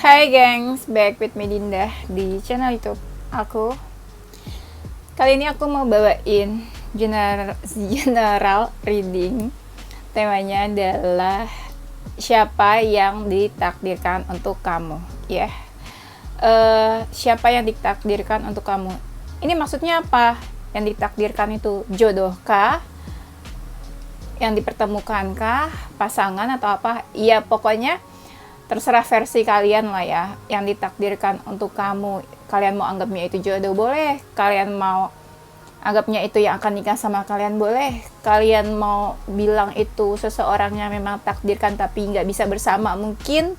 Hai gengs, back with Medinda di channel YouTube aku. Kali ini aku mau bawain general reading. Temanya adalah siapa yang ditakdirkan untuk kamu, ya. Siapa yang ditakdirkan untuk kamu? Ini maksudnya apa? Yang ditakdirkan itu jodohkah? Yang dipertemukankah? Pasangan atau apa? Iya, pokoknya terserah versi kalian lah ya, yang ditakdirkan untuk kamu. Kalian mau anggapnya itu jodoh boleh, kalian mau anggapnya itu yang akan nikah sama kalian boleh, kalian mau bilang itu seseorangnya memang takdirkan tapi nggak bisa bersama mungkin.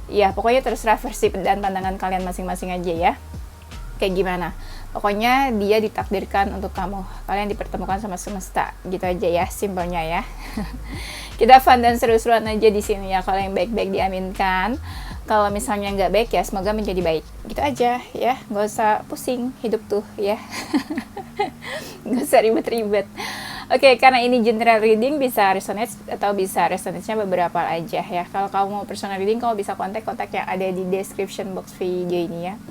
Ya pokoknya terserah versi dan pandangan kalian masing-masing aja ya, kayak gimana. Pokoknya dia ditakdirkan untuk kamu, kalian dipertemukan sama semesta, gitu aja ya, simpelnya ya. Kita fun dan seru-seruan aja di sini ya. Kalau yang baik-baik diaminkan, kalau misalnya nggak baik ya semoga menjadi baik, gitu aja ya. Nggak usah pusing hidup tuh ya. Nggak usah ribet-ribet. Oke, karena ini general reading, bisa resonate atau bisa resonate-nya beberapa aja ya. Kalau kamu mau personal reading, kamu bisa kontak yang ada di description box video ini ya.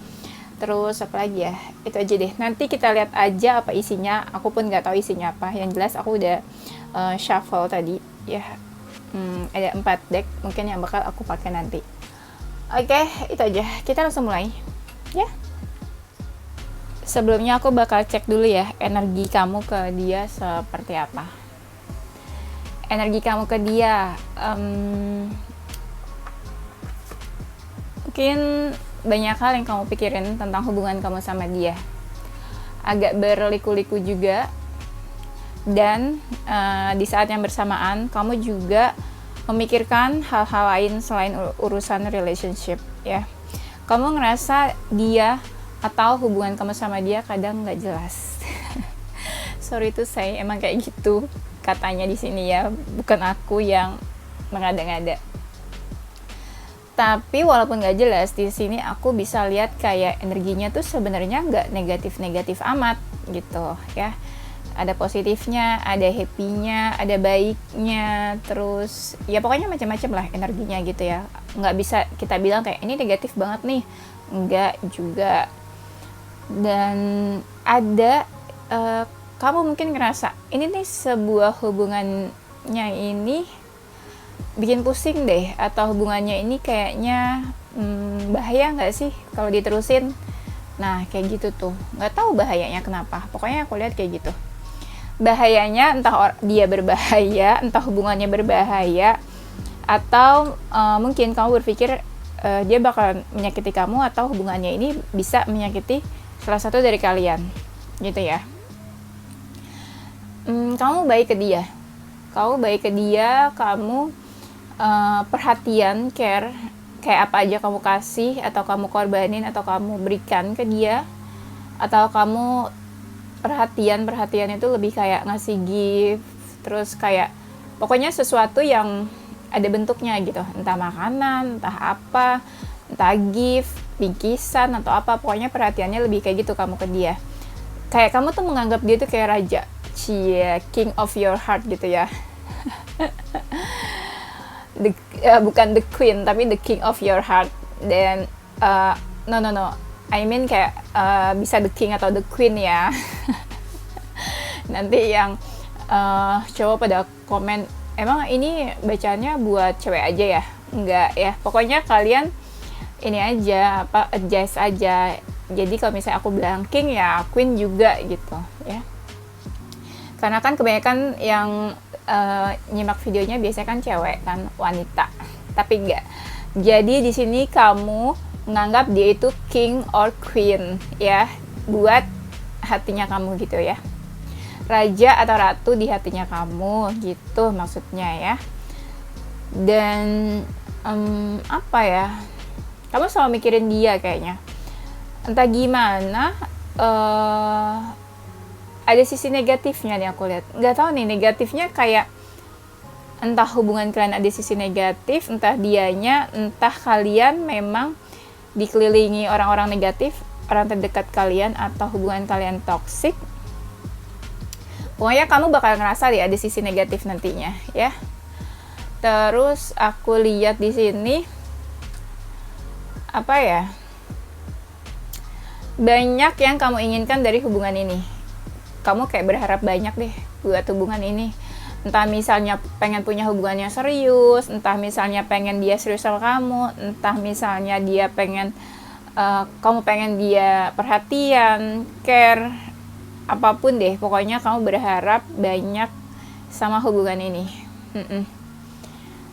Terus apa lagi ya, itu aja deh, nanti kita lihat aja apa isinya. Aku pun nggak tahu isinya apa, yang jelas aku udah shuffle tadi ya. Ada 4 deck mungkin yang bakal aku pakai nanti. Oke, itu aja, kita langsung mulai ya. Sebelumnya aku bakal cek dulu ya energi kamu ke dia seperti apa. Energi kamu ke dia mungkin banyak hal yang kamu pikirin tentang hubungan kamu sama dia, agak berliku-liku juga. Dan di saat yang bersamaan kamu juga memikirkan hal-hal lain selain urusan relationship ya. Kamu ngerasa dia atau hubungan kamu sama dia kadang nggak jelas. Sorry to say, emang kayak gitu katanya di sini ya, bukan aku yang mengada-ngada. Tapi walaupun nggak jelas, di sini aku bisa lihat kayak energinya tuh sebenarnya nggak negatif-negatif amat gitu ya. Ada positifnya, ada happy-nya, ada baiknya, terus ya pokoknya macam-macam lah energinya gitu ya. Nggak bisa kita bilang kayak ini negatif banget nih, nggak juga. Dan ada kamu mungkin ngerasa ini nih sebuah hubungannya ini bikin pusing deh, atau hubungannya ini kayaknya bahaya nggak sih kalau diterusin. Nah kayak gitu tuh, nggak tahu bahayanya kenapa, pokoknya aku lihat kayak gitu. Bahayanya entah dia berbahaya, entah hubungannya berbahaya, atau mungkin kamu berpikir dia bakal menyakiti kamu, atau hubungannya ini bisa menyakiti salah satu dari kalian gitu ya. Kamu baik ke dia, kamu perhatian, care, kayak apa aja kamu kasih atau kamu korbanin atau kamu berikan ke dia, atau kamu perhatian itu lebih kayak ngasih gift, terus kayak pokoknya sesuatu yang ada bentuknya gitu, entah makanan, entah apa, entah gift, bingkisan atau apa, pokoknya perhatiannya lebih kayak gitu kamu ke dia. Kayak kamu tuh menganggap dia tuh kayak raja, king of your heart gitu ya. Bukan the queen tapi the king of your heart. Dan no I mean kayak bisa the king atau the queen ya. Nanti yang coba pada komen, emang ini bacanya buat cewek aja ya? Enggak ya, pokoknya kalian ini aja, adjust aja. Jadi kalau misalnya aku bilang king ya queen juga gitu ya, karena kan kebanyakan yang nyimak videonya biasanya kan cewek kan, wanita, tapi enggak. Jadi di sini kamu menganggap dia itu king or queen ya, buat hatinya kamu gitu ya, raja atau ratu di hatinya kamu gitu maksudnya ya. Dan apa ya, kamu selalu mikirin dia kayaknya, entah gimana. Ada sisi negatifnya nih aku lihat, nggak tahu nih negatifnya, kayak entah hubungan kalian ada sisi negatif, entah dianya, entah kalian memang dikelilingi orang-orang negatif, orang terdekat kalian, atau hubungan kalian toksik. Pokoknya kamu bakal ngerasa deh ada sisi negatif nantinya ya. Terus aku lihat di sini apa ya, banyak yang kamu inginkan dari hubungan ini. Kamu kayak berharap banyak deh buat hubungan ini. Entah misalnya pengen punya hubungan yang serius, entah misalnya pengen dia serius sama kamu, entah misalnya dia pengen kamu pengen dia perhatian, care, apapun deh. Pokoknya kamu berharap banyak sama hubungan ini.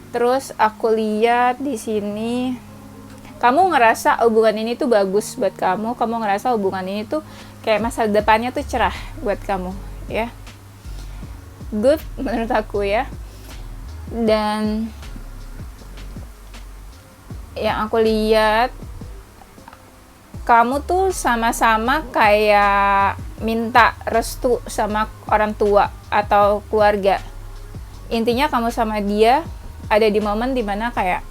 Terus aku lihat di sini kamu ngerasa hubungan ini tuh bagus buat kamu. Kamu ngerasa hubungan ini tuh kayak masa depannya tuh cerah buat kamu, ya. Good menurut aku ya. Dan yang aku lihat, kamu tuh sama-sama kayak minta restu sama orang tua atau keluarga. Intinya kamu sama dia ada di momen dimana kayak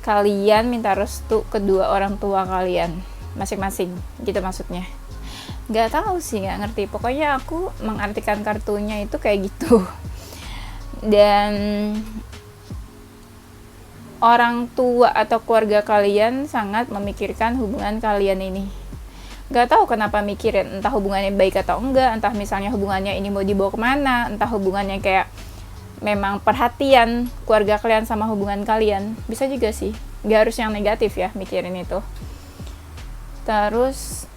kalian minta restu kedua orang tua kalian masing-masing, gitu maksudnya. Gak tahu sih, gak ngerti. Pokoknya aku mengartikan kartunya itu kayak gitu. Dan orang tua atau keluarga kalian sangat memikirkan hubungan kalian ini. Gak tahu kenapa mikirin, entah hubungannya baik atau enggak, entah misalnya hubungannya ini mau dibawa kemana, entah hubungannya kayak memang perhatian keluarga kalian sama hubungan kalian. Bisa juga sih, gak harus yang negatif ya mikirin itu. Terus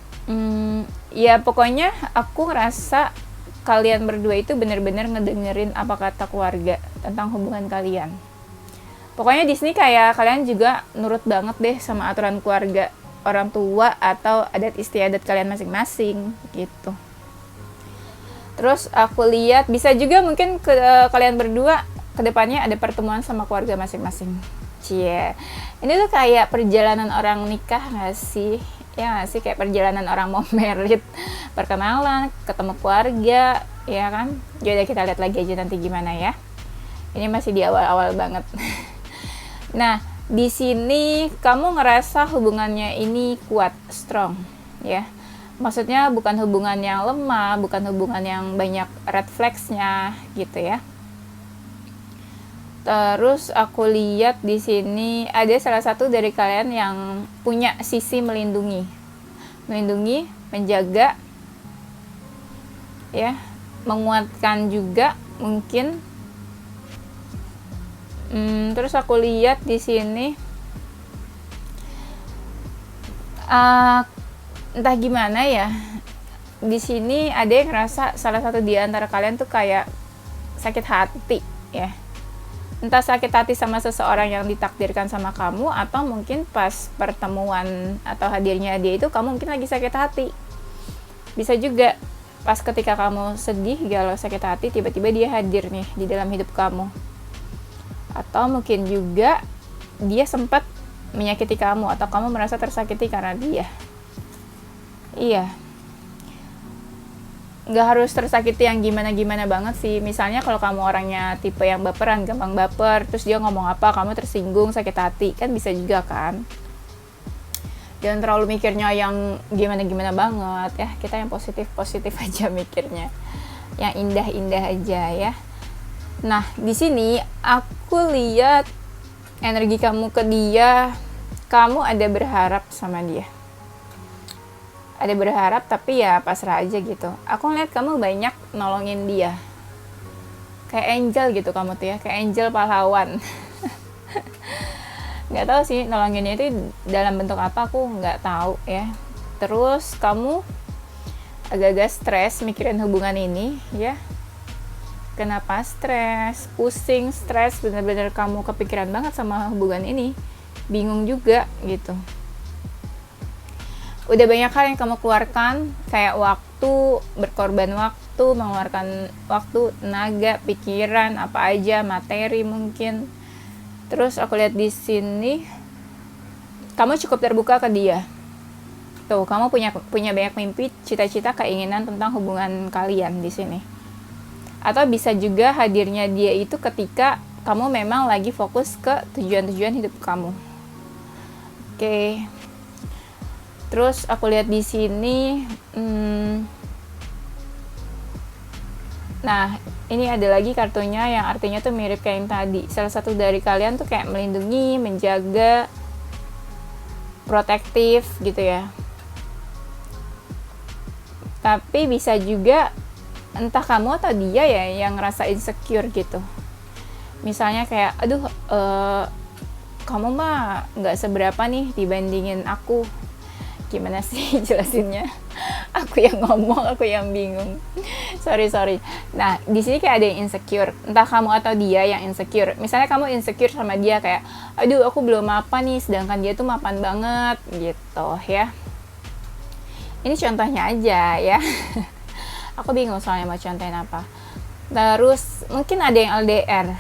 ya pokoknya aku ngerasa kalian berdua itu bener-bener ngedengerin apa kata keluarga tentang hubungan kalian. Pokoknya di sini kayak kalian juga nurut banget deh sama aturan keluarga, orang tua atau adat istiadat kalian masing-masing gitu. Terus aku lihat bisa juga mungkin kalian berdua kedepannya ada pertemuan sama keluarga masing-masing. Cie, ini tuh kayak perjalanan orang nikah nggak sih? Ya nggak sih, kayak perjalanan orang mau merit, perkenalan, ketemu keluarga, ya kan? Jadi kita lihat lagi aja nanti gimana ya. Ini masih di awal-awal banget. Nah, di sini kamu ngerasa hubungannya ini kuat, strong, ya. Maksudnya bukan hubungan yang lemah, bukan hubungan yang banyak red flags-nya gitu ya. Terus aku lihat di sini ada salah satu dari kalian yang punya sisi melindungi, menjaga, ya, menguatkan juga mungkin. Terus aku lihat di sini entah gimana ya. Di sini ada yang ngerasa salah satu di antara kalian tuh kayak sakit hati, ya. Entah sakit hati sama seseorang yang ditakdirkan sama kamu, atau mungkin pas pertemuan atau hadirnya dia itu kamu mungkin lagi sakit hati. Bisa juga pas ketika kamu sedih, galau, sakit hati, tiba-tiba dia hadir nih di dalam hidup kamu. Atau mungkin juga dia sempat menyakiti kamu, atau kamu merasa tersakiti karena dia. Iya, nggak harus tersakiti yang gimana-gimana banget sih. Misalnya kalau kamu orangnya tipe yang baperan, gampang baper, terus dia ngomong apa, kamu tersinggung, sakit hati, kan bisa juga kan. Jangan terlalu mikirnya yang gimana-gimana banget ya. Kita yang positif-positif aja mikirnya, yang indah-indah aja ya. Nah, di sini aku lihat energi kamu ke dia, kamu ada berharap sama dia. Ada berharap tapi ya pasrah aja gitu. Aku ngeliat kamu banyak nolongin dia. Kayak angel gitu kamu tuh ya, kayak angel pahlawan. Nggak tahu sih nolonginnya itu dalam bentuk apa, aku nggak tahu ya. Terus kamu agak-agak stres mikirin hubungan ini ya. Kenapa stres? Pusing, stres, bener-bener kamu kepikiran banget sama hubungan ini. Bingung juga gitu. Udah banyak hal yang kamu keluarkan, kayak waktu, berkorban waktu, mengeluarkan waktu, tenaga, pikiran, apa aja, materi mungkin. Terus aku lihat di sini, kamu cukup terbuka ke dia. Tuh, kamu punya banyak mimpi, cita-cita, keinginan tentang hubungan kalian di sini. Atau bisa juga hadirnya dia itu ketika kamu memang lagi fokus ke tujuan-tujuan hidup kamu. Oke. Terus aku lihat di sini, nah ini ada lagi kartunya yang artinya tuh mirip kayak yang tadi. Salah satu dari kalian tuh kayak melindungi, menjaga, protektif gitu ya. Tapi bisa juga entah kamu atau dia ya yang ngerasa insecure gitu. Misalnya kayak, aduh, kamu mah nggak seberapa nih dibandingin aku. Gimana sih jelasinnya? Aku yang ngomong, aku yang bingung. Sorry. Nah, di sini kayak ada yang insecure. Entah kamu atau dia yang insecure. Misalnya kamu insecure sama dia kayak, aduh, aku belum mapan nih, sedangkan dia tuh mapan banget, gitu ya. Ini contohnya aja ya. Aku bingung soalnya mau contohin apa. Terus mungkin ada yang LDR.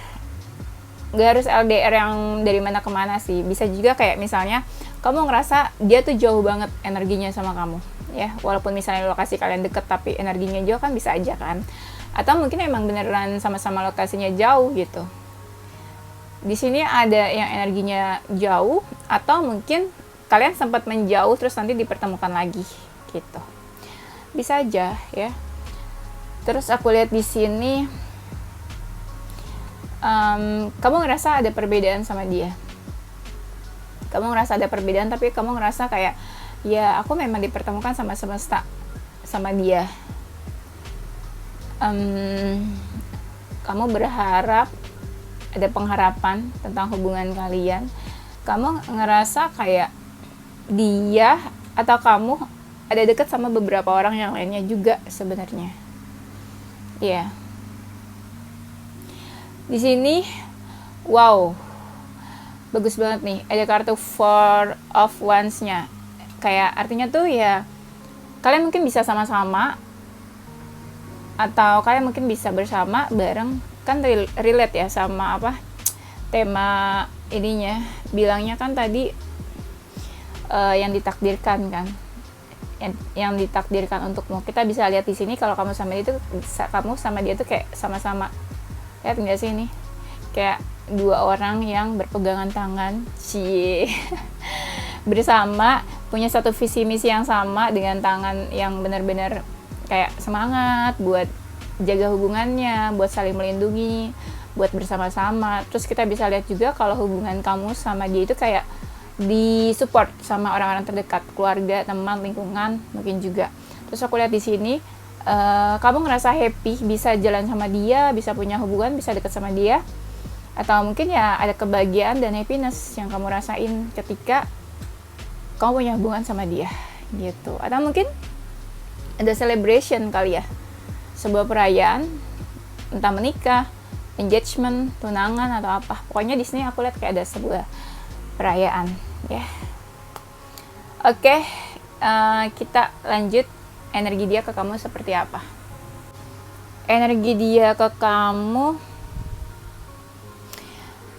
Gak harus LDR yang dari mana ke mana sih. Bisa juga kayak misalnya kamu ngerasa dia tuh jauh banget energinya sama kamu, ya. Walaupun misalnya lokasi kalian deket tapi energinya jauh kan bisa aja kan. Atau mungkin emang beneran sama-sama lokasinya jauh gitu. Di sini ada yang energinya jauh atau mungkin kalian sempat menjauh terus nanti dipertemukan lagi gitu. Bisa aja ya. Terus aku lihat di sini kamu ngerasa ada perbedaan sama dia. Kamu ngerasa ada perbedaan tapi kamu ngerasa kayak, ya aku memang dipertemukan sama semesta, sama dia. Kamu berharap, ada pengharapan tentang hubungan kalian. Kamu ngerasa kayak dia atau kamu ada dekat sama beberapa orang yang lainnya juga sebenarnya. Iya. Di sini, wow, bagus banget nih. Ada kartu Four of Wands-nya. Kayak artinya tuh ya, kalian mungkin bisa sama-sama, atau kalian mungkin bisa bersama bareng. Kan relate ya sama apa tema ininya. Bilangnya kan tadi yang ditakdirkan kan. Yang ditakdirkan untukmu. Kita bisa lihat di sini kalau kamu sama dia tuh, kamu sama dia tuh kayak sama-sama. Lihat nggak sih ini? Kayak dua orang yang berpegangan tangan, bersama, punya satu visi misi yang sama dengan tangan yang benar-benar kayak semangat buat jaga hubungannya, buat saling melindungi, buat bersama-sama. Terus kita bisa lihat juga kalau hubungan kamu sama dia itu kayak disupport sama orang-orang terdekat, keluarga, teman, lingkungan, mungkin juga. Terus aku lihat di sini kamu ngerasa happy bisa jalan sama dia, bisa punya hubungan, bisa dekat sama dia, atau mungkin ya ada kebahagiaan dan happiness yang kamu rasain ketika kamu punya hubungan sama dia gitu. Atau mungkin ada celebration kali ya, sebuah perayaan, entah menikah, engagement, tunangan atau apa. Pokoknya di sini aku lihat kayak ada sebuah perayaan ya. Oke, kita lanjut. Energi dia ke kamu seperti apa? Energi dia ke kamu,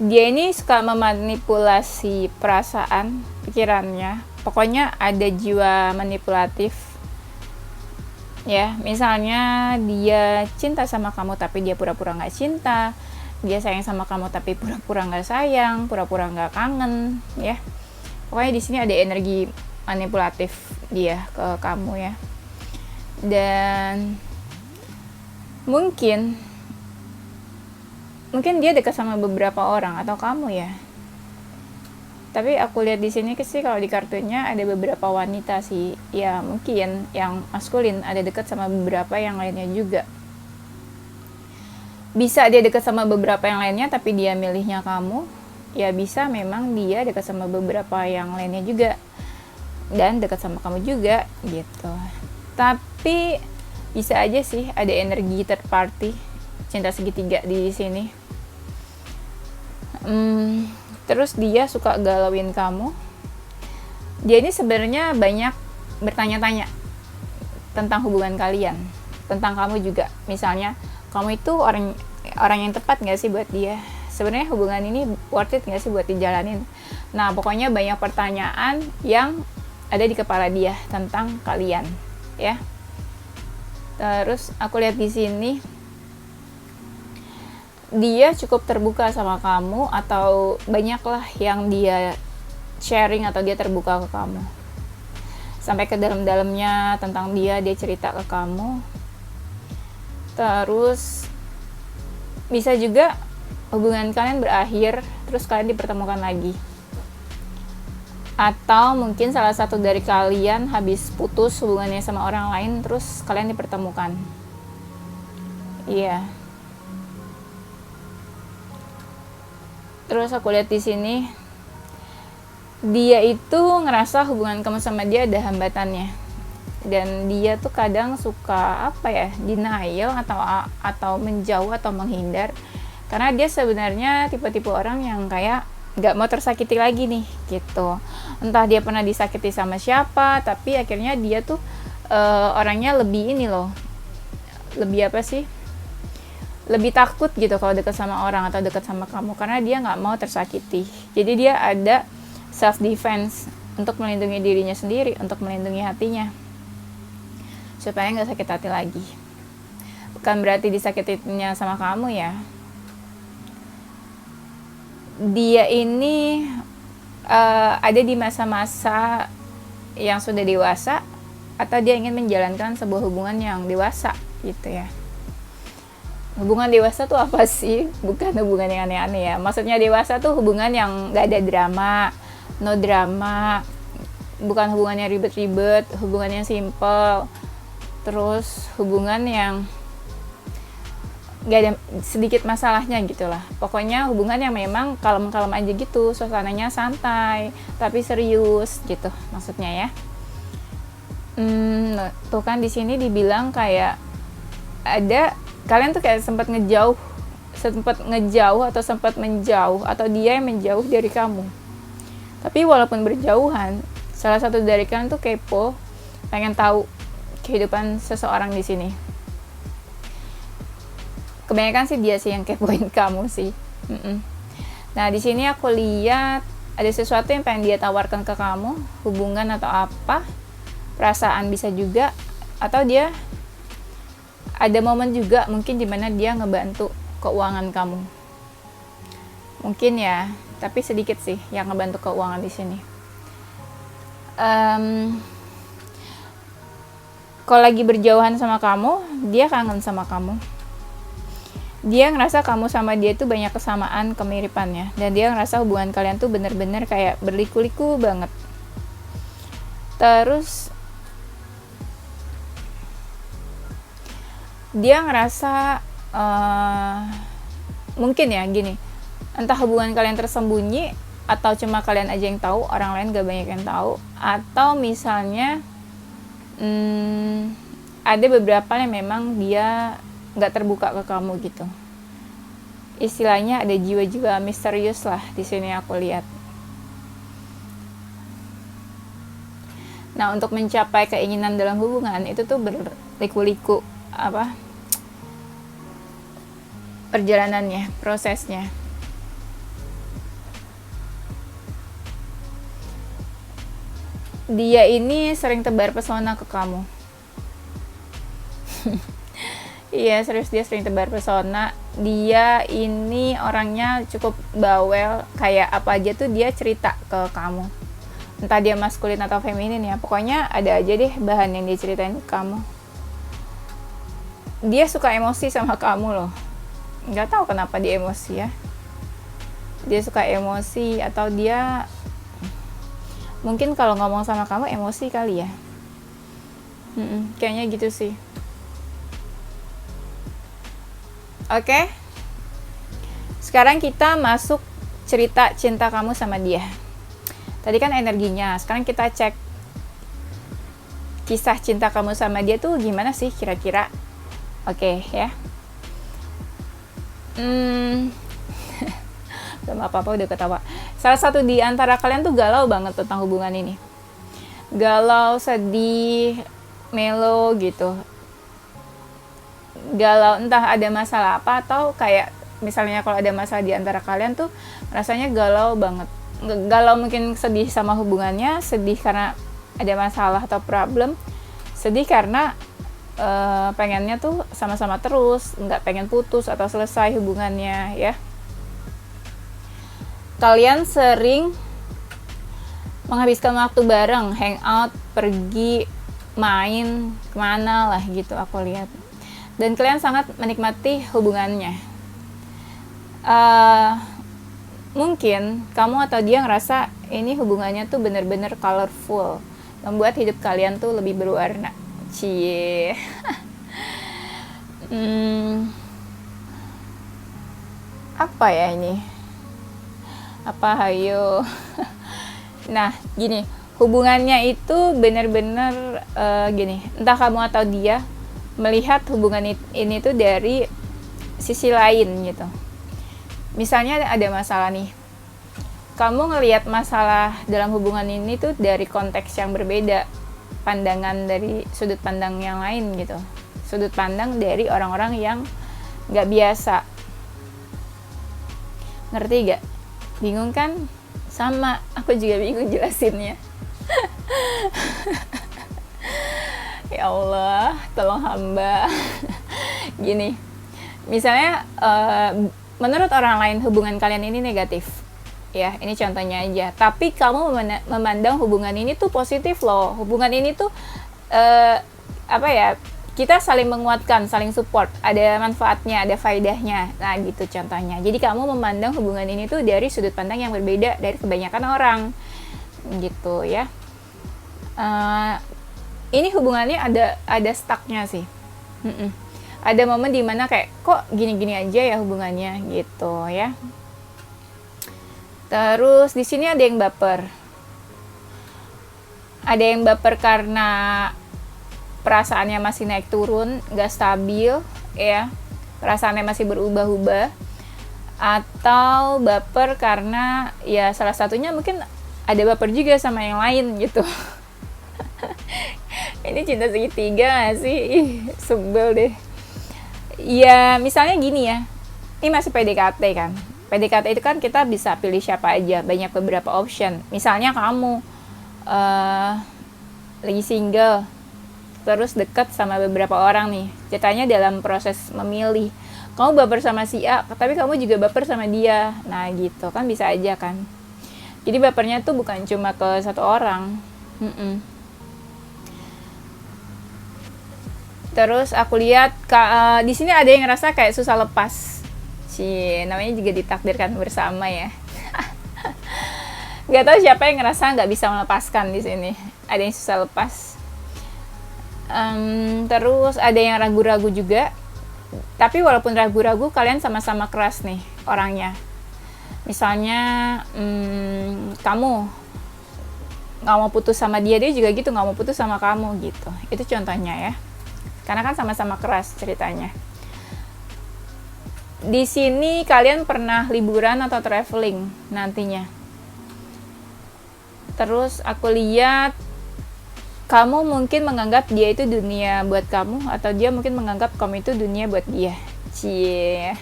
dia ini suka memanipulasi perasaan, pikirannya. Pokoknya ada jiwa manipulatif. Ya, misalnya dia cinta sama kamu tapi dia pura-pura nggak cinta. Dia sayang sama kamu tapi pura-pura nggak sayang, pura-pura nggak kangen. Ya, pokoknya di sini ada energi manipulatif dia ke kamu ya. Dan mungkin dia dekat sama beberapa orang atau kamu ya. Tapi aku lihat di sini sih kalau di kartunya ada beberapa wanita sih. Ya mungkin yang maskulin ada dekat sama beberapa yang lainnya juga. Bisa dia dekat sama beberapa yang lainnya tapi dia milihnya kamu. Ya bisa memang dia dekat sama beberapa yang lainnya juga. Dan dekat sama kamu juga gitu. Tapi bisa aja sih ada energi third party, cinta segitiga di sini. Terus dia suka galauin kamu. Dia ini sebenarnya banyak bertanya-tanya tentang hubungan kalian, tentang kamu juga. Misalnya, kamu itu orang yang tepat nggak sih buat dia? Sebenarnya hubungan ini worth it nggak sih buat dijalanin? Nah, pokoknya banyak pertanyaan yang ada di kepala dia tentang kalian. Ya, terus aku lihat di sini dia cukup terbuka sama kamu atau banyaklah yang dia sharing atau dia terbuka ke kamu sampai ke dalam-dalamnya tentang dia cerita ke kamu. Terus bisa juga hubungan kalian berakhir terus kalian dipertemukan lagi. Atau mungkin salah satu dari kalian habis putus hubungannya sama orang lain, terus kalian dipertemukan. Iya. Terus aku lihat di sini, dia itu ngerasa hubungan kamu sama dia ada hambatannya. Dan dia tuh kadang suka denial atau menjauh atau menghindar. Karena dia sebenarnya tipe-tipe orang yang kayak gak mau tersakiti lagi nih gitu. Entah dia pernah disakiti sama siapa, tapi akhirnya dia tuh orangnya lebih lebih takut gitu kalau dekat sama orang atau dekat sama kamu, karena dia gak mau tersakiti. Jadi dia ada self defense untuk melindungi dirinya sendiri, untuk melindungi hatinya supaya gak sakit hati lagi. Bukan berarti disakitinya sama kamu ya. Dia ini ada di masa-masa yang sudah dewasa, atau dia ingin menjalankan sebuah hubungan yang dewasa gitu ya. Hubungan dewasa tuh apa sih? Bukan hubungan yang aneh-aneh ya. Maksudnya dewasa tuh hubungan yang gak ada drama, no drama, bukan hubungan yang ribet-ribet, hubungan yang simple, terus hubungan yang gak ada sedikit masalahnya gitulah. Pokoknya hubungan yang memang kalem-kalem aja gitu, suasananya santai tapi serius gitu maksudnya ya. Tuh kan di sini dibilang kayak ada kalian tuh kayak sempat ngejauh atau sempat menjauh, atau dia yang menjauh dari kamu. Tapi walaupun berjauhan, salah satu dari kalian tuh kepo, pengen tahu kehidupan seseorang di sini. Kebanyakan sih dia sih yang kepoin kamu sih. Nah di sini aku lihat ada sesuatu yang pengen dia tawarkan ke kamu, hubungan atau apa, perasaan bisa juga, atau dia ada momen juga mungkin dimana dia ngebantu keuangan kamu. Mungkin ya, tapi sedikit sih yang ngebantu keuangan di sini. Kalau lagi berjauhan sama kamu, dia kangen sama kamu. Dia ngerasa kamu sama dia itu banyak kesamaan, kemiripannya, dan dia ngerasa hubungan kalian tuh bener-bener kayak berliku-liku banget. Terus dia ngerasa mungkin ya gini, entah hubungan kalian tersembunyi atau cuma kalian aja yang tahu, orang lain gak banyak yang tahu, atau misalnya ada beberapa yang memang dia nggak terbuka ke kamu gitu. Istilahnya ada jiwa-jiwa misterius lah di sini aku lihat. Nah untuk mencapai keinginan dalam hubungan itu tuh berliku-liku perjalanannya, prosesnya. Dia ini sering tebar pesona ke kamu. Iya serius, dia sering tebar pesona. Dia ini orangnya cukup bawel, kayak apa aja tuh dia cerita ke kamu. Entah dia maskulin atau feminin ya, pokoknya ada aja deh bahan yang dia ceritain ke kamu. Dia suka emosi sama kamu loh. Nggak tahu kenapa dia emosi ya. Dia suka emosi, atau dia mungkin kalau ngomong sama kamu emosi kali ya. Kayaknya gitu sih. Oke. Sekarang kita masuk cerita cinta kamu sama dia. Tadi kan energinya, sekarang kita cek kisah cinta kamu sama dia tuh gimana sih kira-kira. Oke ya. Belum apa-apa udah ketawa. Salah satu di antara kalian tuh galau banget tentang hubungan ini. Galau, sedih, melo gitu. Galau entah ada masalah apa, atau kayak misalnya kalau ada masalah di antara kalian tuh rasanya galau banget. Galau mungkin sedih sama hubungannya, sedih karena ada masalah atau problem, sedih karena pengennya tuh sama-sama terus, nggak pengen putus atau selesai hubungannya ya. Kalian sering menghabiskan waktu bareng, hangout, pergi, main, kemana lah gitu aku lihat. Dan kalian sangat menikmati hubungannya. mungkin kamu atau dia ngerasa ini hubungannya tuh bener-bener colorful, membuat hidup kalian tuh lebih berwarna. Cie. Apa ya ini? Apa hayo? Nah, gini, hubungannya itu bener-bener gini, entah kamu atau dia melihat hubungan ini tuh dari sisi lain gitu. Misalnya ada masalah nih, kamu ngelihat masalah dalam hubungan ini tuh dari konteks yang berbeda, pandangan dari sudut pandang yang lain gitu, sudut pandang dari orang-orang yang gak biasa. Ngerti gak? Bingung kan? Sama, aku juga bingung jelasinnya. Ya Allah, tolong hamba. Gini, misalnya menurut orang lain hubungan kalian ini negatif, ya ini contohnya aja, tapi kamu memandang hubungan ini tuh positif loh, hubungan ini tuh apa ya, kita saling menguatkan, saling support, ada manfaatnya, ada faedahnya, nah gitu contohnya. Jadi kamu memandang hubungan ini tuh dari sudut pandang yang berbeda dari kebanyakan orang gitu ya. Ini hubungannya ada stucknya sih. Ada momen dimana kayak kok gini-gini aja ya hubungannya gitu ya. Terus di sini ada yang baper. Ada yang baper karena perasaannya masih naik turun, nggak stabil ya. Perasaannya masih berubah-ubah. Atau baper karena ya salah satunya mungkin ada baper juga sama yang lain gitu. Ini cinta segitiga gak sih? Sebel deh. Ya misalnya gini ya, ini masih PDKT kan. PDKT itu kan kita bisa pilih siapa aja, banyak beberapa option. Misalnya kamu lagi single, terus deket sama beberapa orang nih, ceritanya dalam proses memilih, kamu baper sama si A, tapi kamu juga baper sama dia. Nah gitu kan bisa aja kan. Jadi bapernya tuh bukan cuma ke satu orang. Terus aku lihat di sini ada yang ngerasa kayak susah lepas. Namanya juga ditakdirkan bersama ya. Gak tahu siapa yang ngerasa nggak bisa melepaskan di sini. Ada yang susah lepas. Terus ada yang ragu-ragu juga. Tapi walaupun ragu-ragu, kalian sama-sama keras nih orangnya. Misalnya kamu nggak mau putus sama dia, dia juga gitu nggak mau putus sama kamu gitu. Itu contohnya ya. Karena kan sama-sama keras ceritanya. Di sini kalian pernah liburan atau traveling nantinya. Terus aku lihat kamu mungkin menganggap dia itu dunia buat kamu, atau dia mungkin menganggap kamu itu dunia buat dia. Cie.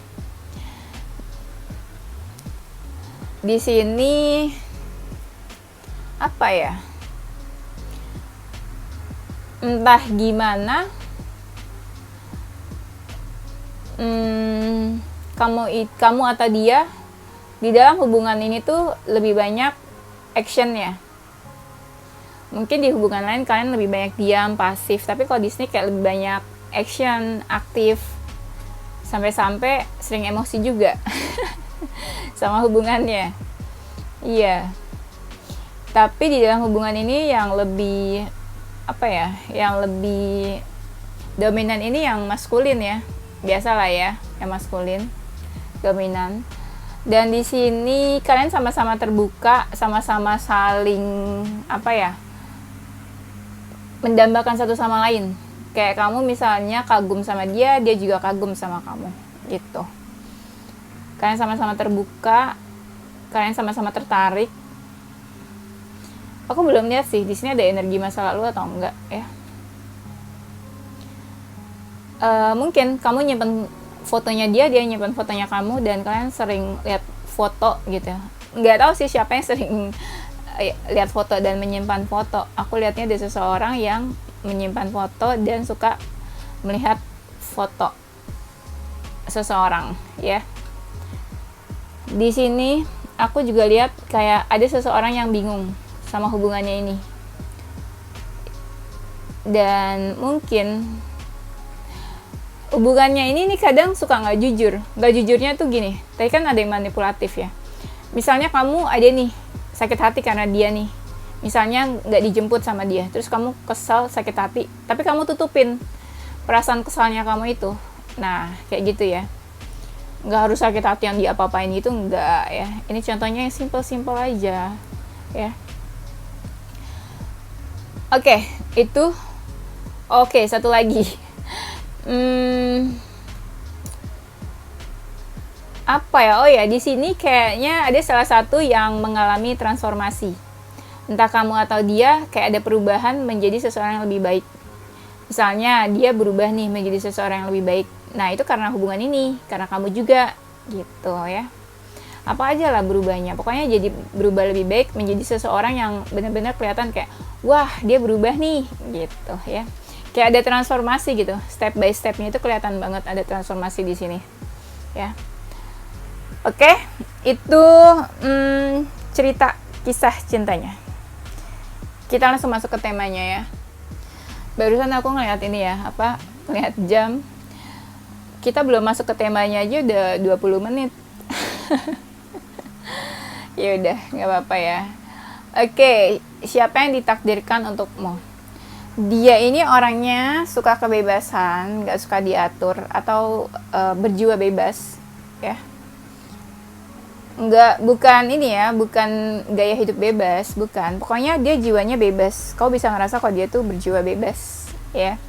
Di sini apa ya? Entah gimana. Kamu atau dia di dalam hubungan ini tuh lebih banyak action ya. Mungkin di hubungan lain kalian lebih banyak diam, pasif, tapi kalau di sini kayak lebih banyak action, aktif, sampai-sampai sering emosi juga sama hubungannya. Iya. Tapi di dalam hubungan ini yang lebih yang lebih dominan ini yang maskulin ya. Biasalah ya, yang maskulin dominan. Dan di sini kalian sama-sama terbuka, sama-sama saling mendambakan satu sama lain. Kayak kamu misalnya kagum sama dia, dia juga kagum sama kamu gitu. Kalian sama-sama terbuka, kalian sama-sama tertarik. Aku belum lihat sih di sini ada energi masa lalu atau enggak ya. Mungkin kamu nyimpen fotonya dia nyimpen fotonya kamu, dan kalian sering lihat foto gitu. Nggak tahu sih siapa yang sering lihat foto dan menyimpan foto. Aku lihatnya ada seseorang yang menyimpan foto dan suka melihat foto seseorang ya. Di sini aku juga lihat kayak ada seseorang yang bingung sama hubungannya ini, dan mungkin hubungannya ini nih kadang suka nggak jujur. Nggak jujurnya tuh gini, tadi kan ada yang manipulatif ya. Misalnya kamu ada nih sakit hati karena dia nih, misalnya nggak dijemput sama dia, terus kamu kesal, sakit hati, tapi kamu tutupin perasaan kesalnya kamu itu. Nah, kayak gitu ya. Nggak harus sakit hati yang diapa-apain gitu, nggak ya. Ini contohnya yang simple-simple aja ya. Oke, itu. Oke, satu lagi. Apa ya? Oh ya, di sini kayaknya ada salah satu yang mengalami transformasi. Entah kamu atau dia kayak ada perubahan menjadi seseorang yang lebih baik. Misalnya dia berubah nih menjadi seseorang yang lebih baik. Nah, itu karena hubungan ini, karena kamu juga gitu ya. Apa aja lah berubahnya. Pokoknya jadi berubah lebih baik menjadi seseorang yang benar-benar kelihatan kayak, wah, dia berubah nih gitu ya. Kayak ada transformasi gitu. Step by stepnya itu kelihatan banget ada transformasi di sini. Ya. Oke, itu cerita kisah cintanya. Kita langsung masuk ke temanya ya. Barusan aku ngeliat ini ya, ngeliat jam. Kita belum masuk ke temanya aja udah 20 menit. Ya udah, nggak apa-apa ya. Oke, siapa yang ditakdirkan untukmu? Dia ini orangnya suka kebebasan, nggak suka diatur atau berjiwa bebas, ya. Bukan ini ya, bukan gaya hidup bebas, bukan. Pokoknya dia jiwanya bebas. Kau bisa ngerasa kalau dia tuh berjiwa bebas, ya.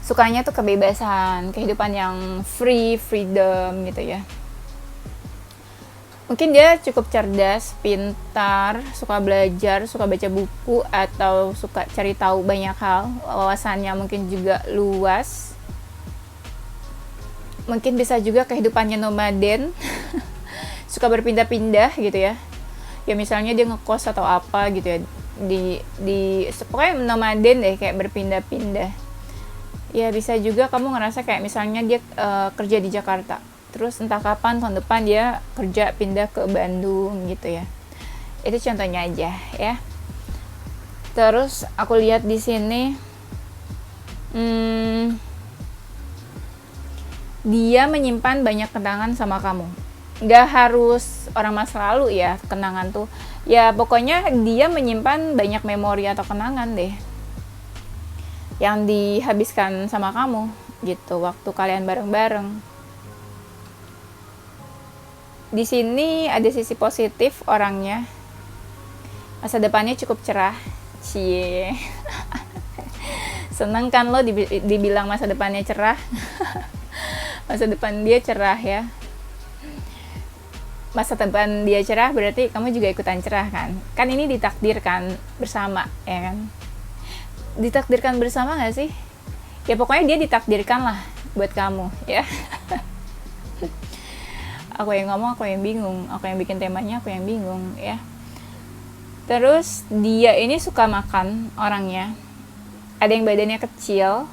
Sukanya tuh kebebasan, kehidupan yang freedom gitu ya. Mungkin dia cukup cerdas, pintar, suka belajar, suka baca buku, atau suka cari tahu banyak hal. Wawasannya mungkin juga luas. Mungkin bisa juga kehidupannya nomaden, suka berpindah-pindah gitu ya. Ya misalnya dia ngekos atau apa gitu ya. Pokoknya nomaden deh, kayak berpindah-pindah. Ya bisa juga kamu ngerasa kayak misalnya dia kerja di Jakarta, terus entah kapan tahun depan dia kerja pindah ke Bandung gitu ya. Itu contohnya aja ya. Terus aku lihat di sini dia menyimpan banyak kenangan sama kamu. Nggak harus orang masa lalu ya kenangan tuh. Ya pokoknya dia menyimpan banyak memori atau kenangan deh yang dihabiskan sama kamu gitu waktu kalian bareng-bareng. Di sini ada sisi positif orangnya. Masa depannya cukup cerah. Cie. Seneng kan lo dibilang masa depannya cerah? Masa depan dia cerah ya. Masa depan dia cerah berarti kamu juga ikutan cerah kan? Kan ini ditakdirkan bersama ya kan? Ditakdirkan bersama gak sih? Ya pokoknya dia ditakdirkan lah buat kamu ya. Aku yang ngomong, aku yang bingung. Aku yang bikin temanya, aku yang bingung ya. Terus dia ini suka makan orangnya. Ada yang badannya kecil.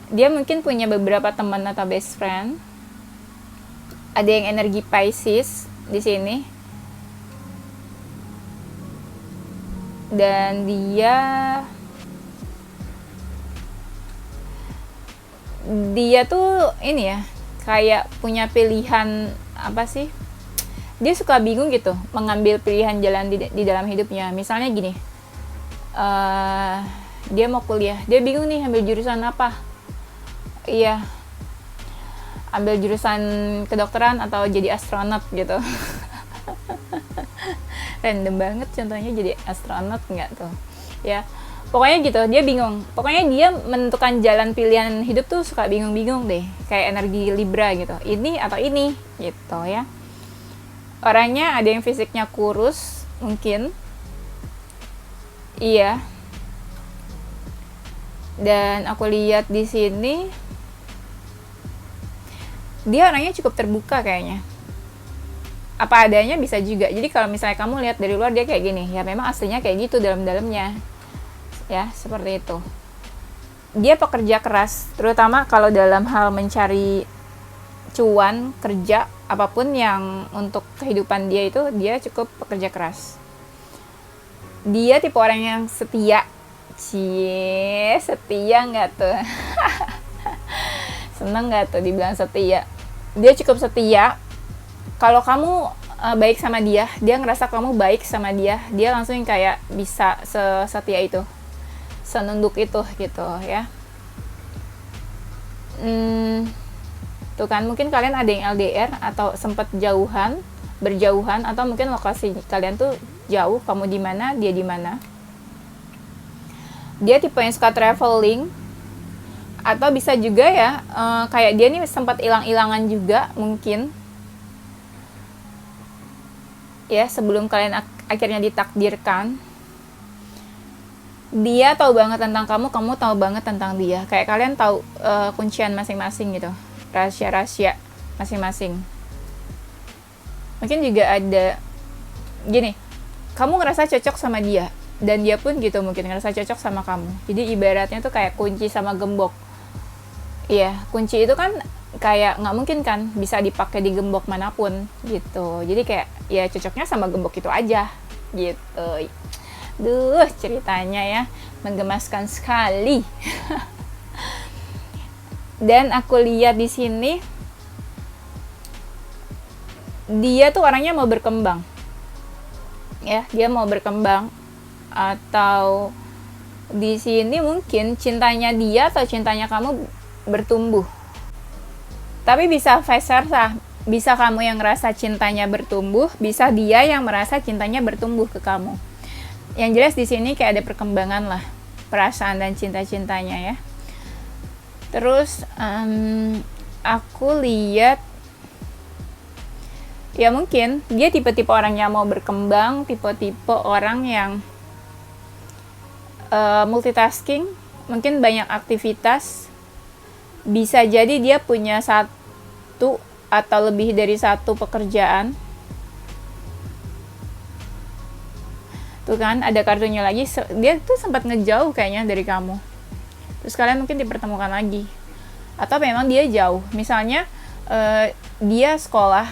Dia mungkin punya beberapa teman atau best friend. Ada yang energi Pisces di sini. Dan dia tuh ini ya, kayak punya pilihan apa sih? Dia suka bingung gitu mengambil pilihan jalan di dalam hidupnya. Misalnya gini, dia mau kuliah, dia bingung nih ambil jurusan apa. Iya, ambil jurusan kedokteran atau jadi astronot gitu. Random banget contohnya, jadi astronot nggak tuh ya. Pokoknya gitu, dia bingung. Pokoknya dia menentukan jalan pilihan hidup tuh suka bingung-bingung deh. Kayak energi Libra gitu, ini atau ini gitu ya. Orangnya ada yang fisiknya kurus mungkin, iya. Dan aku lihat di sini dia orangnya cukup terbuka kayaknya. Apa adanya bisa juga. Jadi kalau misalnya kamu lihat dari luar dia kayak gini, ya memang aslinya kayak gitu dalam-dalamnya. Ya, seperti itu. Dia pekerja keras, terutama kalau dalam hal mencari cuan, kerja, apapun yang untuk kehidupan dia itu, dia cukup pekerja keras. Dia tipe orang yang setia. Cie, setia nggak tuh? Seneng nggak tuh dibilang setia? Dia cukup setia. kalau kamu baik sama dia, dia ngerasa kamu baik sama dia, dia langsung kayak bisa sesetia itu, senunduk itu gitu ya. Tuh kan, mungkin kalian ada yang LDR atau sempat berjauhan, atau mungkin lokasi kalian tuh jauh, kamu di mana, dia di mana. Dia tipe yang suka traveling, atau bisa juga ya kayak dia nih sempat hilang-hilangan juga mungkin ya, sebelum kalian akhirnya ditakdirkan. Dia tahu banget tentang kamu, kamu tahu banget tentang dia, kayak kalian tahu kuncian masing-masing gitu, rahasia-rahasia masing-masing. Mungkin juga ada gini, kamu ngerasa cocok sama dia, dan dia pun gitu mungkin ngerasa cocok sama kamu. Jadi ibaratnya tuh kayak kunci sama gembok. Iya, kunci itu kan kayak nggak mungkin kan bisa dipakai di gembok manapun gitu. Jadi kayak ya cocoknya sama gembok itu aja gitu. Duh, ceritanya ya menggemaskan sekali. Dan aku lihat di sini dia tuh orangnya mau berkembang. Ya, dia mau berkembang, atau di sini mungkin cintanya dia atau cintanya kamu bertumbuh. Tapi bisa vice versa, bisa kamu yang ngerasa cintanya bertumbuh, bisa dia yang merasa cintanya bertumbuh ke kamu. Yang jelas di sini kayak ada perkembangan lah, perasaan dan cinta-cintanya ya. Terus aku lihat ya mungkin dia tipe-tipe orang yang mau berkembang, tipe-tipe orang yang multitasking, mungkin banyak aktivitas. Bisa jadi dia punya satu atau lebih dari satu pekerjaan. Tuh kan, ada kartunya lagi. Dia tuh sempat ngejauh kayaknya dari kamu. Terus kalian mungkin dipertemukan lagi. Atau memang dia jauh. Misalnya dia sekolah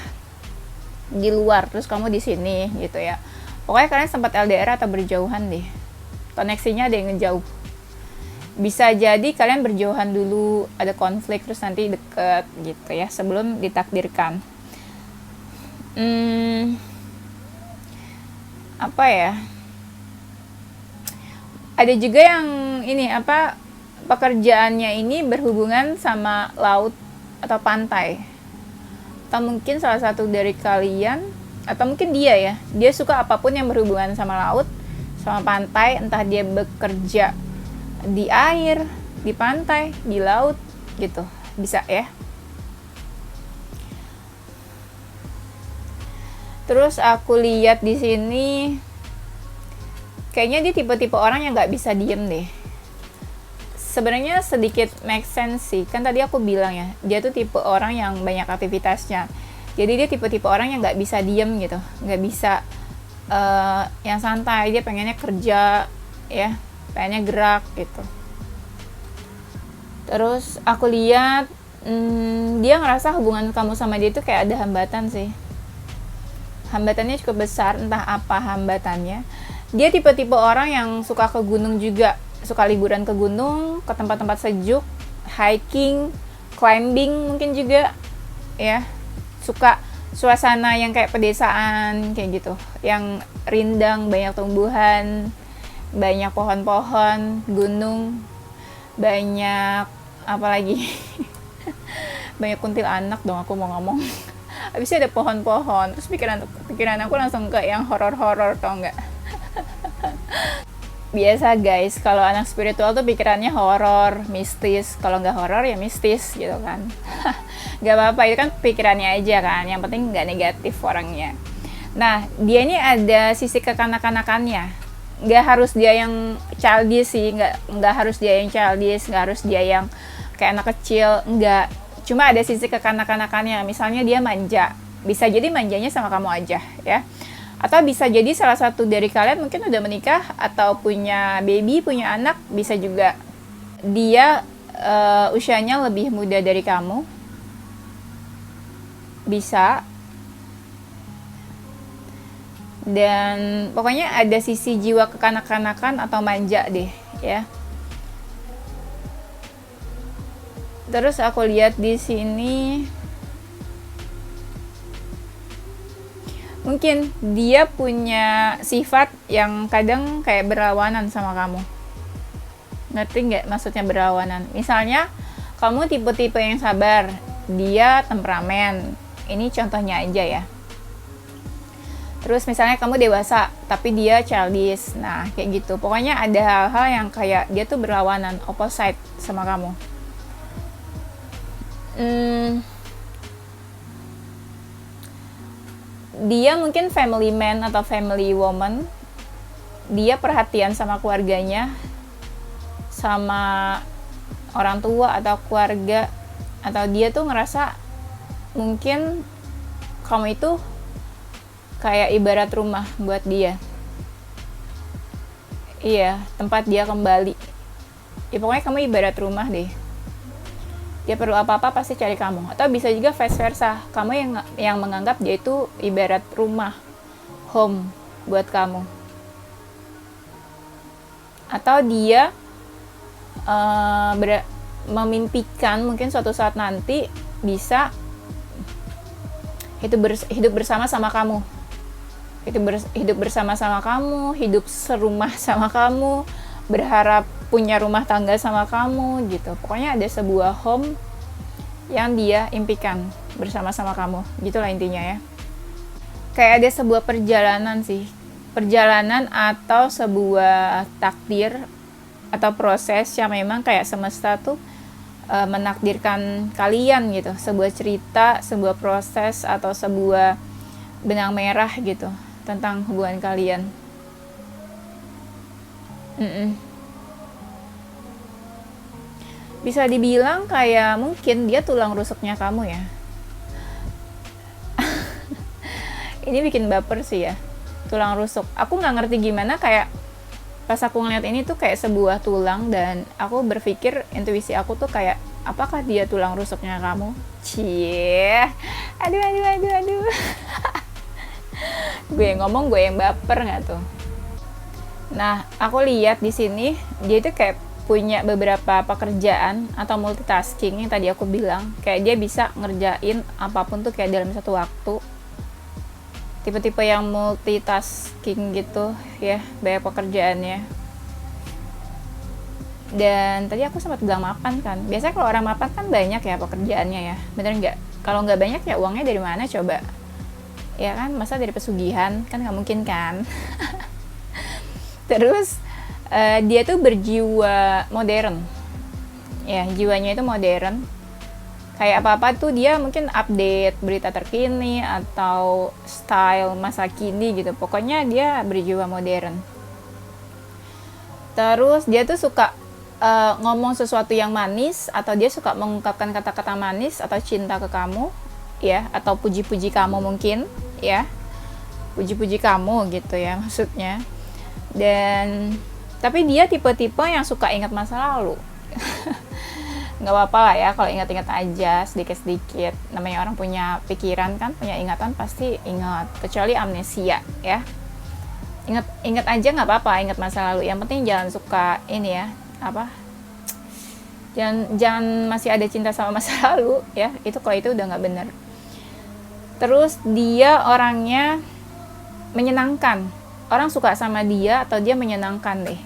di luar, terus kamu di sini gitu ya. Pokoknya kalian sempat LDR atau berjauhan deh. Koneksinya ada yang ngejauh. Bisa jadi kalian berjauhan dulu, ada konflik, terus nanti deket gitu ya, sebelum ditakdirkan. Apa ya? Ada juga yang ini pekerjaannya ini berhubungan sama laut atau pantai. Atau mungkin salah satu dari kalian, atau mungkin dia suka apapun yang berhubungan sama laut, sama pantai, entah dia bekerja di air, di pantai, di laut gitu. Bisa ya. Terus aku lihat di sini kayaknya dia tipe-tipe orang yang nggak bisa diem deh. Sebenarnya sedikit make sense sih. Kan tadi aku bilang ya, dia tuh tipe orang yang banyak aktivitasnya. Jadi dia tipe-tipe orang yang nggak bisa diem gitu, nggak bisa yang santai. Dia pengennya kerja ya, pengennya gerak gitu. Terus aku lihat dia ngerasa hubungan kamu sama dia itu kayak ada hambatan sih. Hambatannya cukup besar, entah apa hambatannya. Dia tipe-tipe orang yang suka ke gunung juga, suka liburan ke gunung, ke tempat-tempat sejuk, hiking, climbing mungkin juga ya. Suka suasana yang kayak pedesaan kayak gitu, yang rindang, banyak tumbuhan, banyak pohon-pohon, gunung, banyak apa lagi? Banyak kuntilanak dong aku mau ngomong. Habisnya ada pohon-pohon, terus pikiran aku langsung ke yang horor-horor, tau nggak? Biasa guys, kalau anak spiritual tuh pikirannya horor, mistis. Kalau nggak horor ya mistis gitu kan. Nggak apa-apa, itu kan pikirannya aja kan, yang penting nggak negatif orangnya. Nah, dia ini ada sisi kekanak-kanakannya. Nggak harus dia yang childish sih, nggak harus dia yang childish, nggak harus dia yang kayak anak kecil, nggak. Cuma ada sisi kekanak-kanakannya. Misalnya dia manja, bisa jadi manjanya sama kamu aja ya. Atau bisa jadi salah satu dari kalian mungkin udah menikah atau punya baby, punya anak. Bisa juga dia usianya lebih muda dari kamu. Bisa. Dan pokoknya ada sisi jiwa kekanak-kanakan atau manja deh ya. Terus aku lihat di sini Mungkin dia punya sifat yang kadang kayak berlawanan sama kamu. Ngerti nggak maksudnya berlawanan? Misalnya kamu tipe-tipe yang sabar, dia temperamen. Ini contohnya aja ya. Terus misalnya kamu dewasa, tapi dia childish. Nah, kayak gitu. Pokoknya ada hal-hal yang kayak dia tuh berlawanan, opposite sama kamu. Dia mungkin family man atau family woman. Dia perhatian sama keluarganya, sama orang tua atau keluarga. Atau dia tuh ngerasa mungkin kamu itu kayak ibarat rumah buat dia. Iya, tempat dia kembali. Ya pokoknya kamu ibarat rumah deh. Dia perlu apa-apa pasti cari kamu. Atau bisa juga vice versa. Kamu yang menganggap dia itu ibarat rumah, home buat kamu. Atau dia memimpikan mungkin suatu saat nanti bisa hidup bersama-sama kamu. Hidup bersama-sama kamu, hidup serumah sama kamu, berharap punya rumah tangga sama kamu gitu. Pokoknya ada sebuah home yang dia impikan bersama-sama kamu. Gitulah intinya ya. Kayak ada sebuah perjalanan sih. Perjalanan atau sebuah takdir atau proses yang memang kayak semesta tuh menakdirkan kalian gitu. Sebuah cerita, sebuah proses atau sebuah benang merah gitu tentang hubungan kalian. Bisa dibilang kayak mungkin dia tulang rusuknya kamu ya. Ini bikin baper sih ya, tulang rusuk. Aku nggak ngerti gimana, kayak pas aku ngeliat ini tuh kayak sebuah tulang, dan aku berpikir, intuisi aku tuh kayak, apakah dia tulang rusuknya kamu? Cie, aduh. Gue yang ngomong, gue yang baper nggak tuh? Nah, aku lihat di sini dia itu kayak punya beberapa pekerjaan atau multitasking yang tadi aku bilang. Kayak dia bisa ngerjain apapun tuh kayak dalam satu waktu. Tipe-tipe yang multitasking gitu ya, banyak pekerjaannya. Dan tadi aku sempat bilang mapan kan. Biasanya kalau orang mapan kan banyak ya pekerjaannya ya. Bener nggak? Kalau nggak banyak ya uangnya dari mana coba? Ya kan, masa dari pesugihan? Kan nggak mungkin kan? Terus dia tuh berjiwa modern. Ya, jiwanya itu modern. Kayak apa-apa tuh dia mungkin update berita terkini atau style masa kini gitu. Pokoknya dia berjiwa modern. Terus dia tuh suka ngomong sesuatu yang manis, atau dia suka mengungkapkan kata-kata manis atau cinta ke kamu ya, atau puji-puji kamu mungkin ya. Puji-puji kamu gitu ya maksudnya. Dan tapi dia tipe-tipe yang suka ingat masa lalu. Nggak apa-apa lah ya kalau ingat-ingat aja sedikit-sedikit. Namanya orang punya pikiran kan, punya ingatan pasti ingat. Kecuali amnesia ya. Ingat aja nggak apa-apa, ingat masa lalu. Yang penting jangan suka ini ya, apa? Jangan masih ada cinta sama masa lalu ya. Itu kalau itu udah nggak bener. Terus dia orangnya menyenangkan. Orang suka sama dia atau dia menyenangkan deh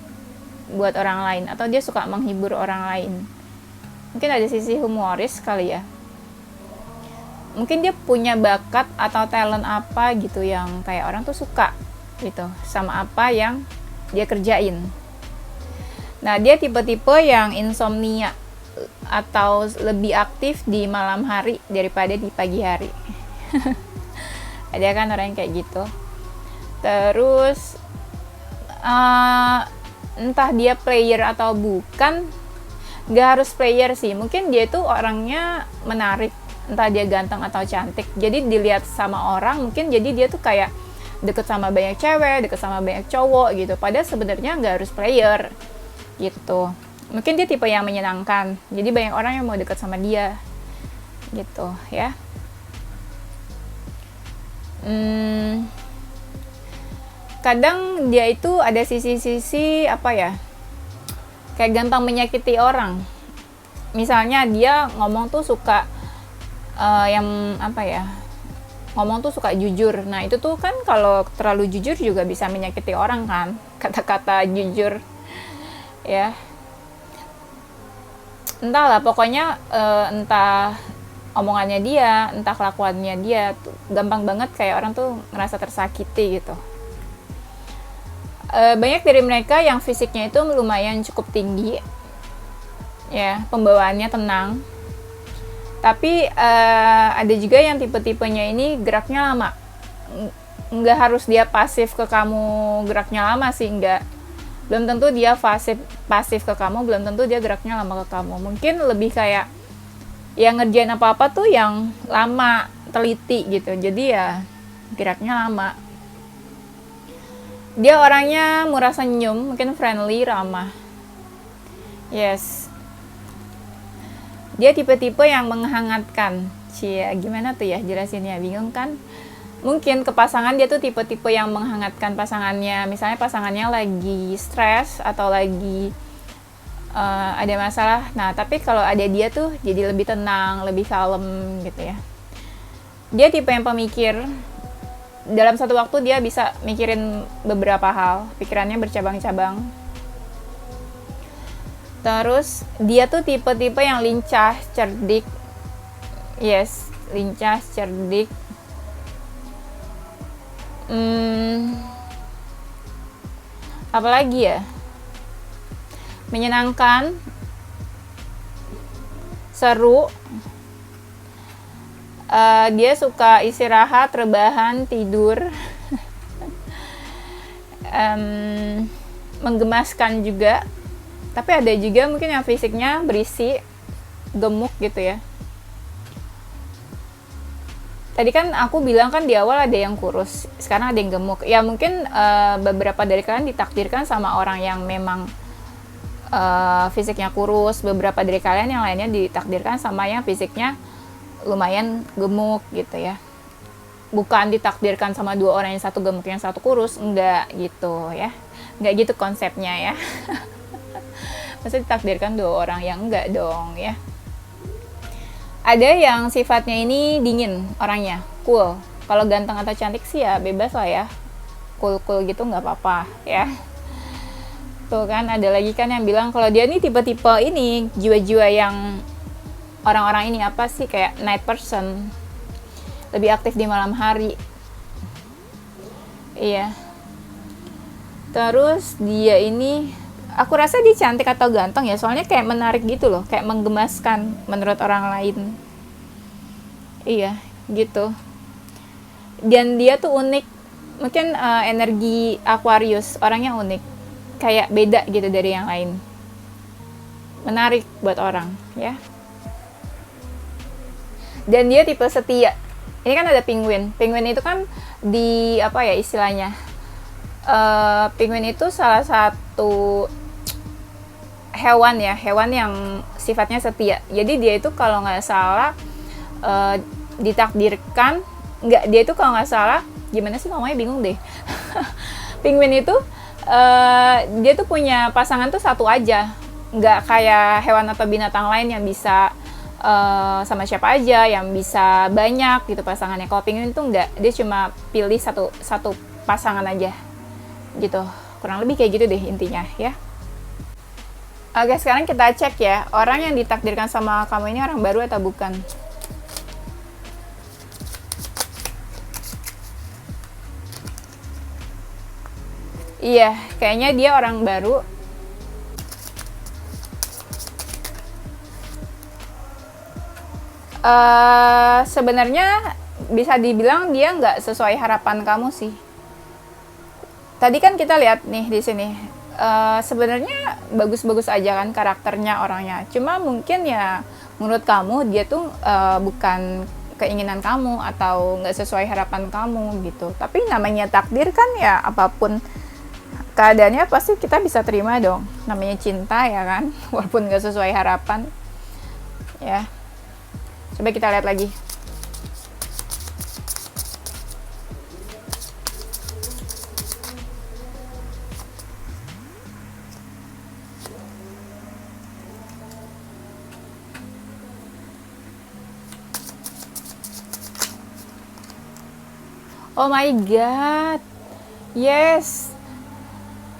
buat orang lain, atau dia suka menghibur orang lain. Mungkin ada sisi humoris kali ya. Mungkin dia punya bakat atau talent apa gitu yang kayak orang tuh suka gitu sama apa yang dia kerjain. Nah, dia tipe-tipe yang insomnia atau lebih aktif di malam hari daripada di pagi hari. Ada kan orang yang kayak gitu. Terus entah dia player atau bukan, gak harus player sih. Mungkin dia itu orangnya menarik, entah dia ganteng atau cantik. Jadi dilihat sama orang, mungkin jadi dia tuh kayak deket sama banyak cewek, deket sama banyak cowok gitu. Padahal sebenarnya gak harus player gitu. Mungkin dia tipe yang menyenangkan, jadi banyak orang yang mau deket sama dia gitu ya. Kadang dia itu ada sisi-sisi apa ya, kayak gampang menyakiti orang. Misalnya dia ngomong tuh suka yang apa ya, ngomong tuh suka jujur. Nah itu tuh kan kalau terlalu jujur juga bisa menyakiti orang kan, kata-kata jujur ya. Entahlah pokoknya entah omongannya dia, entah kelakuannya dia tuh gampang banget kayak orang tuh ngerasa tersakiti gitu. Banyak dari mereka yang fisiknya itu lumayan cukup tinggi ya, pembawaannya tenang, tapi ada juga yang tipe-tipenya ini geraknya lama. Nggak harus dia pasif ke kamu geraknya lama sih, nggak, belum tentu dia pasif ke kamu, belum tentu dia geraknya lama ke kamu. Mungkin lebih kayak yang ngerjain apa-apa tuh yang lama, teliti gitu, jadi ya geraknya lama. Dia orangnya murah senyum, mungkin friendly, ramah. Yes, dia tipe-tipe yang menghangatkan. Cia, gimana tuh ya jelasinnya, bingung kan? Mungkin ke pasangan dia tuh tipe-tipe yang menghangatkan pasangannya. Misalnya pasangannya lagi stres atau lagi ada masalah. Nah, tapi kalau ada dia tuh jadi lebih tenang, lebih kalem gitu ya. Dia tipe yang pemikir. Dalam satu waktu dia bisa mikirin beberapa hal, pikirannya bercabang-cabang. Terus dia tuh tipe-tipe yang lincah, cerdik. Yes, lincah, cerdik. Apalagi ya? Menyenangkan, seru. Dia suka istirahat, rebahan, tidur. Menggemaskan juga. Tapi ada juga mungkin yang fisiknya berisi, gemuk gitu ya. Tadi kan aku bilang kan di awal ada yang kurus, sekarang ada yang gemuk. Ya mungkin beberapa dari kalian ditakdirkan sama orang yang memang fisiknya kurus, beberapa dari kalian yang lainnya ditakdirkan sama yang fisiknya lumayan gemuk gitu ya. Bukan ditakdirkan sama dua orang, yang satu gemuk yang satu kurus, enggak gitu ya, enggak gitu konsepnya ya. Maksudnya ditakdirkan dua orang, yang enggak dong ya. Ada yang sifatnya ini dingin orangnya, cool. Kalau ganteng atau cantik sih ya bebas lah ya, cool gitu nggak apa-apa ya. Tuh kan ada lagi kan yang bilang kalau dia nih tipe-tipe ini jiwa-jiwa yang orang-orang ini apa sih, kayak night person, lebih aktif di malam hari. Iya. Terus dia ini, aku rasa dia cantik atau ganteng ya, soalnya kayak menarik gitu loh, kayak menggemaskan menurut orang lain. Iya, gitu. Dan dia tuh unik, mungkin energi Aquarius, orangnya unik, kayak beda gitu dari yang lain, menarik buat orang ya. Dan dia tipe setia. Ini kan ada penguin. Penguin itu kan di apa ya istilahnya? Penguin itu salah satu hewan ya, hewan yang sifatnya setia. Jadi dia itu kalau nggak salah ditakdirkan, dia itu kalau nggak salah, gimana sih ngomongnya bingung deh. Penguin itu dia tuh punya pasangan tuh satu aja, nggak kayak hewan atau binatang lain yang bisa sama siapa aja, yang bisa banyak gitu pasangannya. Kalau penguin tuh nggak, dia cuma pilih satu pasangan aja gitu, kurang lebih kayak gitu deh intinya ya. Oke, sekarang kita cek ya, orang yang ditakdirkan sama kamu ini orang baru atau bukan. Iya, kayaknya dia orang baru. Sebenarnya bisa dibilang dia nggak sesuai harapan kamu sih. Tadi kan kita lihat nih di sini, sebenarnya bagus-bagus aja kan karakternya, orangnya. Cuma mungkin ya menurut kamu dia tuh bukan keinginan kamu atau nggak sesuai harapan kamu gitu. Tapi namanya takdir kan ya, apapun keadaannya pasti kita bisa terima dong. Namanya cinta ya kan, walaupun nggak sesuai harapan ya. Coba kita lihat lagi. Oh my god. Yes.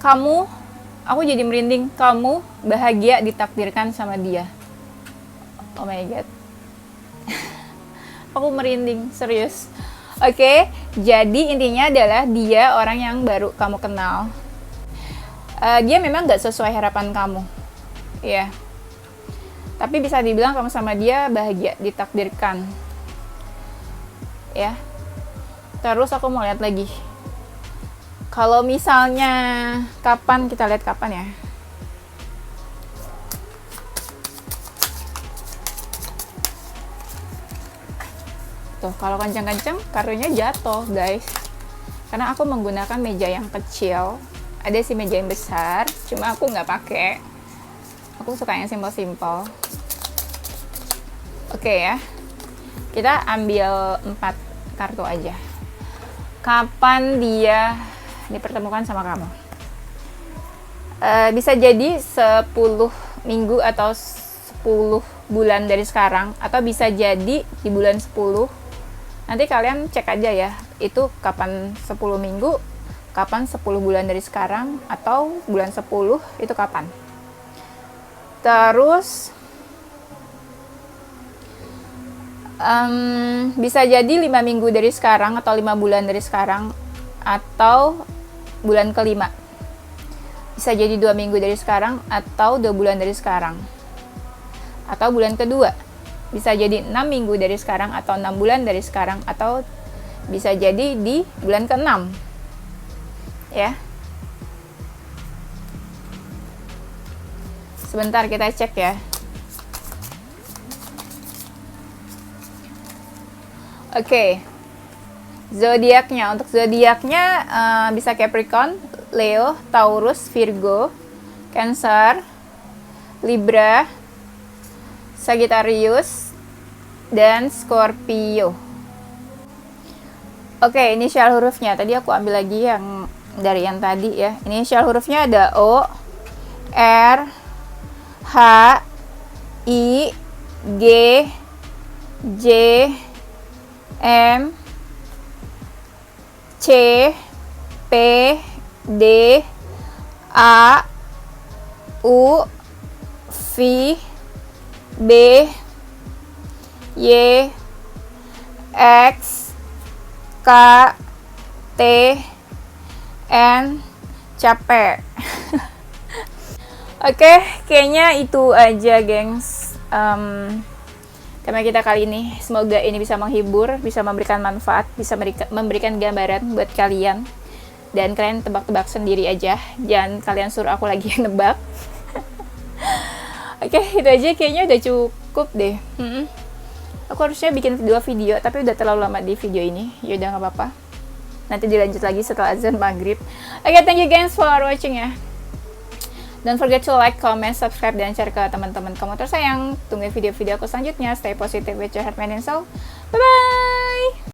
Aku jadi merinding. Kamu bahagia ditakdirkan sama dia. Oh my god. Aku merinding, serius. Oke, jadi intinya adalah dia orang yang baru kamu kenal. Dia memang gak sesuai harapan kamu. Ya. Tapi bisa dibilang kamu sama dia bahagia, ditakdirkan. Ya. Terus aku mau lihat lagi. Kalau misalnya kapan, kita lihat kapan ya. Tuh, kalau kencang-kencang kartunya jatuh, guys. Karena aku menggunakan meja yang kecil. Ada sih meja yang besar, cuma aku nggak pakai. Aku suka yang simpel-simpel. Oke ya. Kita ambil 4 kartu aja. Kapan dia dipertemukan sama kamu? Bisa jadi 10 minggu atau 10 bulan dari sekarang, atau bisa jadi di bulan 10. Nanti kalian cek aja ya, itu kapan 10 minggu, kapan 10 bulan dari sekarang, atau bulan 10 itu kapan. Terus bisa jadi 5 minggu dari sekarang, atau 5 bulan dari sekarang, atau bulan kelima. Bisa jadi 2 minggu dari sekarang, atau 2 bulan dari sekarang, atau bulan kedua. Bisa jadi 6 minggu dari sekarang, atau 6 bulan dari sekarang, atau bisa jadi di bulan ke-6. Ya. Sebentar kita cek ya. Oke. Zodiaknya, untuk zodiaknya bisa Capricorn, Leo, Taurus, Virgo, Cancer, Libra, Sagittarius, dan Scorpio. Oke, inisial hurufnya. Tadi aku ambil lagi yang dari yang tadi ya. Inisial hurufnya ada O, R, H, I, G, J, M, C, P, D, A, U, V, B, Y, X, K, T, N, capek. Oke, kayaknya itu aja, gengs. Tema kita kali ini. Semoga ini bisa menghibur, bisa memberikan manfaat, bisa memberikan gambaran buat kalian. Dan kalian tebak-tebak sendiri aja. Jangan kalian suruh aku lagi yang nebak. Oke, itu aja kayaknya udah cukup deh. Aku harusnya bikin 2 video, tapi udah terlalu lama di video ini. Yaudah, nggak apa-apa. Nanti dilanjut lagi setelah azan maghrib. Oke, thank you guys for watching ya. Don't forget to like, comment, subscribe, dan share ke teman-teman kamu tersayang. Tunggu video-video aku selanjutnya. Stay positive with your heart, mind, and soul. Bye-bye!